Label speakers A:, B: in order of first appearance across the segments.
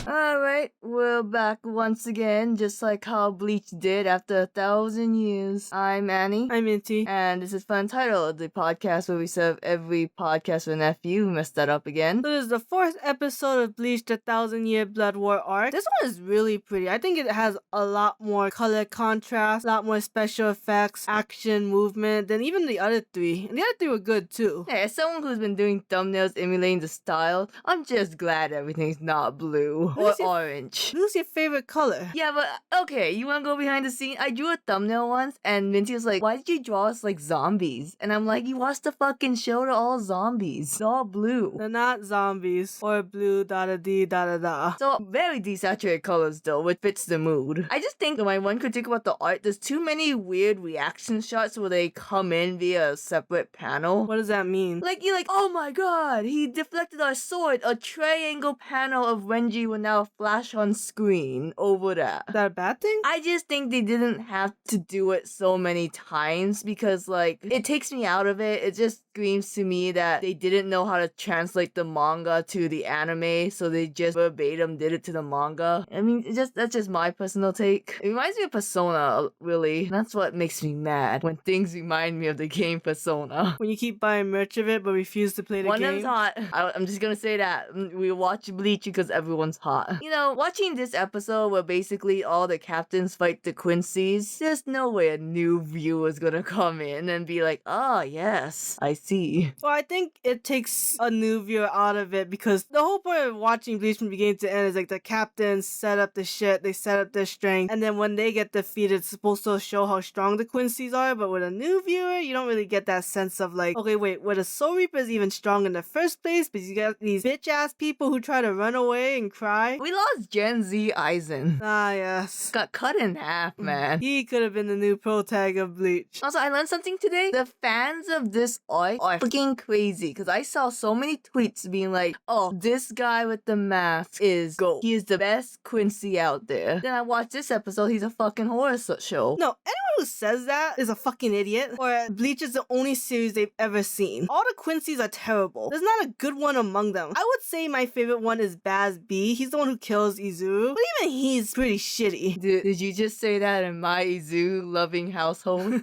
A: Alright, we're back once again, just like how Bleach did after 1,000 years. I'm Annie.
B: I'm Minty.
A: And this is FunUntitled, the podcast where we serve every podcast with an FU. Messed that up again.
B: So this is the 4th episode of Bleach the 1,000-Year Blood War arc. This one is really pretty. I think it has a lot more color contrast, a lot more special effects, action, movement than even the other three. And the other three were good too.
A: Hey, as someone who's been doing thumbnails emulating the style, I'm just glad everything's not blue or orange.
B: Blue's your favorite color.
A: Yeah, but okay, you wanna go behind the scene? I drew a thumbnail once, and Minty was like, why did you draw us like zombies? And I'm like, you watched the fucking show, they're all zombies. They're all blue.
B: They're not zombies or blue da-da-dee da-da-da.
A: So, very desaturated colors though, which fits the mood. I just think my one critique about the art, there's too many weird reaction shots where they come in via a separate panel.
B: What does that mean?
A: Like, you're like, oh my god, he deflected our sword. A triangle panel of Renji will now flash on screen over that.
B: Is that a bad thing?
A: I just think they didn't have to do it so many times because, like, it takes me out of it. It just screams to me that they didn't know how to translate the manga to the anime, so they just verbatim did it to the manga. I mean, that's just my personal take. It reminds me of Persona, really. That's what makes me mad, when things remind me of the game Persona.
B: When you keep buying merch of it but refuse to play the
A: One
B: game?
A: of them's hot. I'm just gonna say that. We watch Bleach because everyone's hot. You know, watching this episode where basically all the captains fight the Quincies, there's no way a new viewer's gonna come in and be like, oh yes, I see.
B: Well, I think it takes a new viewer out of it because the whole point of watching Bleach from beginning to end is like the captains set up the shit, they set up their strength, and then when they get defeated, it's supposed to show how strong the Quincies are, but with a new viewer, you don't really get that sense of like, okay, wait, were the Soul Reapers even strong in the first place? Because you got these bitch-ass people who try to run away and cry.
A: We lost Gen Z Aizen.
B: Ah, yes.
A: Got cut in half, man.
B: He could have been the new pro tag of Bleach.
A: Also, I learned something today. The fans of this arc are freaking crazy because I saw so many tweets being like, oh, this guy with the mask is GOAT. He is the best Quincy out there. Then I watched this episode, he's a fucking horror show.
B: No, anyone who says that is a fucking idiot, or Bleach is the only series they've ever seen. All the Quincies are terrible. There's not a good one among them. I would say my favorite one is Baz B. He's the one who kills Izuru, but even he's pretty shitty.
A: Did you just say that in my Izu loving household?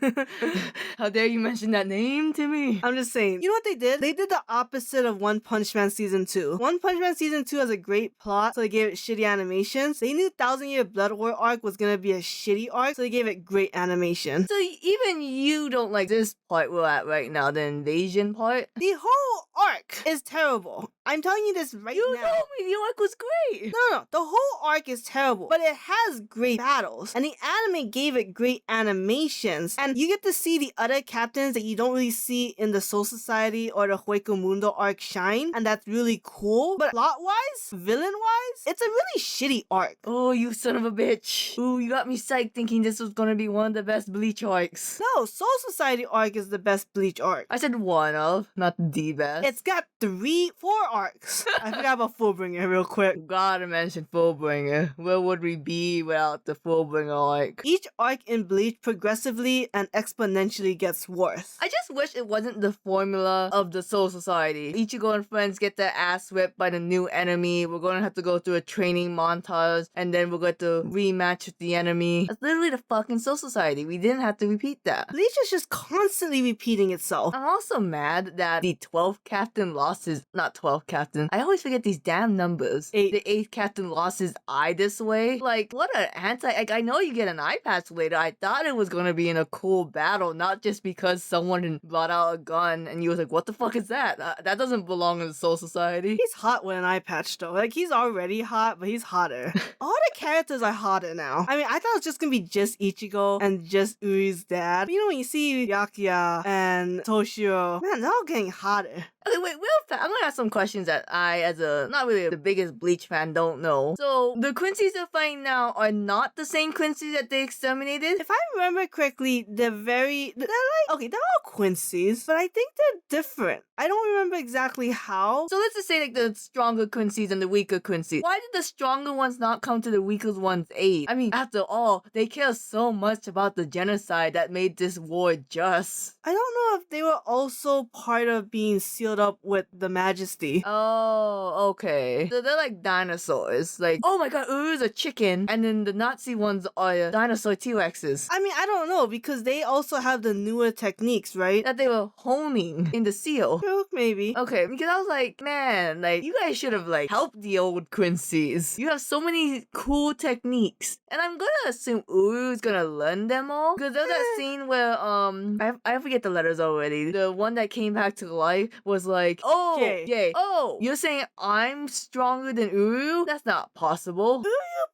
A: How dare you mention that name to me?
B: I'm just saying, you know what they did? They did the opposite of One Punch Man Season 2. One Punch Man Season 2 has a great plot, so they gave it shitty animations. They knew 1,000-Year Blood War arc was gonna be a shitty arc, so they gave it great animation.
A: So even you don't like this part we're at right now, the invasion part?
B: The whole arc is terrible. I'm telling you this right now.
A: You told me the arc was great!
B: No. The whole arc is terrible, but it has great battles, and the anime gave it great animations, and you get to see the other captains that you don't really see in the Soul Society or the Hueco Mundo arc shine, and that's really cool. But plot-wise, villain-wise, it's a really shitty arc.
A: Oh, you son of a bitch. Ooh, you got me psyched thinking this was gonna be one of the best Bleach arcs.
B: No, Soul Society arc is the best Bleach arc.
A: I said one of, not the best.
B: It's got 4 arcs. I forgot about Fullbringer real quick.
A: Gotta mention Fullbringer. Where would we be without the Fullbringer arc?
B: Each arc in Bleach progressively and exponentially gets worse.
A: I just wish it wasn't the formula of the Soul Society. Ichigo and friends get their ass whipped by the new enemy. We're gonna have to go through a training montage, and then we're going to rematch with the enemy. That's literally the fucking Soul Society. We didn't have to repeat that.
B: Bleach is just constantly repeating itself.
A: I'm also mad that the 12th captain lost his... Not 12th captain. I always forget these damn numbers.
B: 8.
A: The 8th captain lost his eye this way. Like, what an anti... Like, I know you get an eye patch later. I thought it was gonna be in a cool battle, not just because someone brought out a gun and you was like, what the fuck is that? That doesn't belong in the Soul Society.
B: He's hot with an eye patch though. Like, he's already hot, but he's hotter. All the characters are hotter now. I mean, I thought it was just gonna be just Ichigo and just Uri's dad. But you know, when you see Yakuya and Toshiro, man, they're all getting hotter.
A: Okay, wait, real fast. I'm gonna ask some questions that I, as a not really the biggest Bleach fan, don't know. So, the Quincies they're fighting now are not the same Quincies that they exterminated?
B: If I remember correctly, they're like, okay, they're all Quincies, but I think they're different. I don't remember exactly how.
A: So let's just say like the stronger Quincies and the weaker Quincies. Why did the stronger ones not come to the weaker ones' aid? I mean, after all, they care so much about the genocide that made this war just.
B: I don't know if they were also part of being sealed split up with the Majesty.
A: Oh, okay. So they're like dinosaurs. Like, oh my god, Uru's a chicken, and then the Nazi ones are dinosaur T-Rexes.
B: I mean, I don't know, because they also have the newer techniques, right?
A: That they were honing in the seal.
B: True, maybe.
A: Okay, because I was like, man, like, you guys should have, like, helped the old Quincy's. You have so many cool techniques. And I'm gonna assume Uru's gonna learn them all. Because there's that scene where, I forget the letters already. The one that came back to life was like, oh, yay. Oh, you're saying I'm stronger than Uru? That's not possible.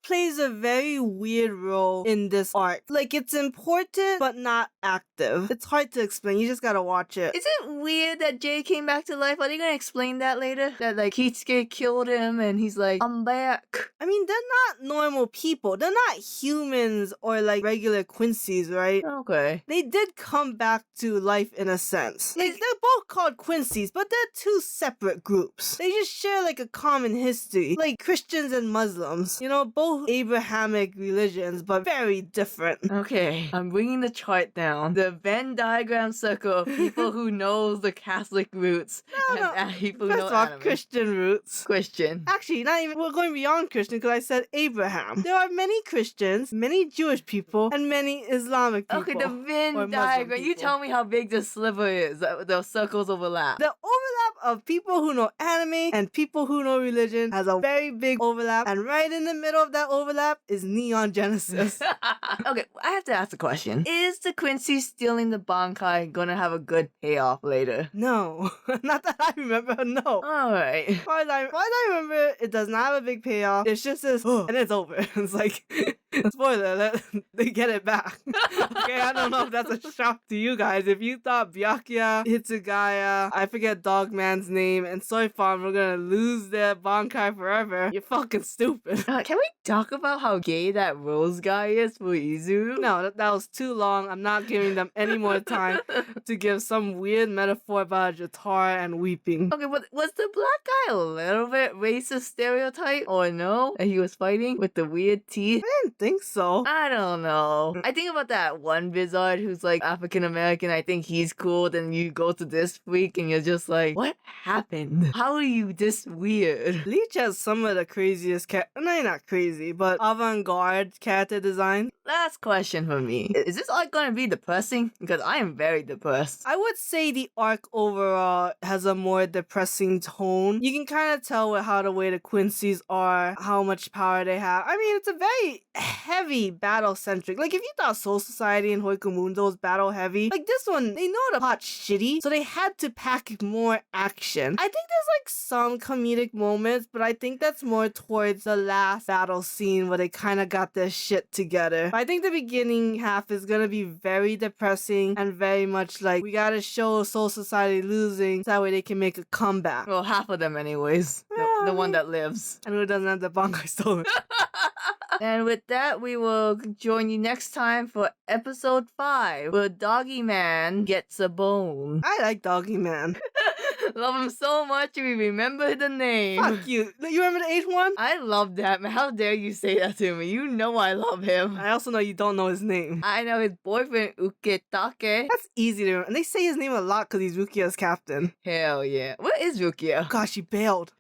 B: Plays a very weird role in this arc. Like, it's important, but not active. It's hard to explain. You just gotta watch it.
A: Is it weird that Jay came back to life? Are they gonna explain that later? That, like, Kitsuke killed him and he's like, I'm back.
B: I mean, they're not normal people. They're not humans or, like, regular Quincy's, right?
A: Okay.
B: They did come back to life in a sense. Like, they're both called Quincy's, but they're two separate groups. They just share, like, a common history. Like Christians and Muslims. You know, both Abrahamic religions, but very different.
A: Okay, I'm bringing the chart down. The Venn diagram circle of people who knows the Catholic roots and people who
B: First
A: know
B: of all,
A: anime.
B: Christian roots.
A: Christian.
B: Actually, not even. We're going beyond Christian because I said Abraham. There are many Christians, many Jewish people, and many Islamic people.
A: Okay, the
B: or
A: Venn
B: Muslim
A: diagram. You
B: people.
A: tell me how big the sliver is. The circles overlap.
B: The overlap of people who know anime and people who know religion has a very big overlap, and right in the middle of that overlap is Neon Genesis.
A: Okay, I have to ask a question. Is the Quincy stealing the Bankai gonna have a good payoff later?
B: No, not that I remember. No.
A: Alright.
B: As far as I remember, it does not have a big payoff. It's just this, and it's over. It's like, spoiler alert, they get it back. Okay, I don't know if that's a shock to you guys. If you thought Byakuya, Hitsugaya, I forget Dogman's name, and Soy Farm were gonna lose their Bankai forever, you're fucking stupid.
A: Can we talk about how gay that Rose guy is for Izu?
B: No, that was too long. I'm not giving them any more time to give some weird metaphor about a guitar and weeping.
A: Okay, but was the black guy a little bit racist stereotype? Or no? That he was fighting with the weird teeth?
B: I didn't think so.
A: I don't know. I think about that one Bizard who's like African American. I think he's cool. Then you go to this freak and you're just like, what happened? How are you this weird?
B: Bleach has some of the craziest not crazy, but avant-garde character design.
A: Last question for me. Is this arc gonna be depressing? Because I am very depressed.
B: I would say the arc overall has a more depressing tone. You can kind of tell with how the way the Quincy's are, how much power they have. I mean, it's a very heavy battle-centric. Like, if you thought Soul Society and Hoikumundo was battle-heavy, like this one, they know the plot's shitty, so they had to pack more action. I think there's like some comedic moments, but I think that's more towards the last battle scene where they kind of got their shit together. But I think the beginning half is gonna be very depressing and very much like, we gotta show Soul Society losing so that way they can make a comeback.
A: Well, half of them anyways. The one that lives.
B: And who doesn't have the Bankai stolen.
A: And with that, we will join you next time for episode 5, where Doggy Man gets a bone.
B: I like Doggy Man.
A: Love him so much, we remember the name.
B: Fuck you. You remember the 8th one?
A: I love that, man. How dare you say that to me? You know I love him.
B: I also know you don't know his name.
A: I know his boyfriend, Uketake.
B: That's easy to remember. And they say his name a lot because he's Rukia's captain.
A: Hell yeah. What is Rukia?
B: Gosh, he bailed.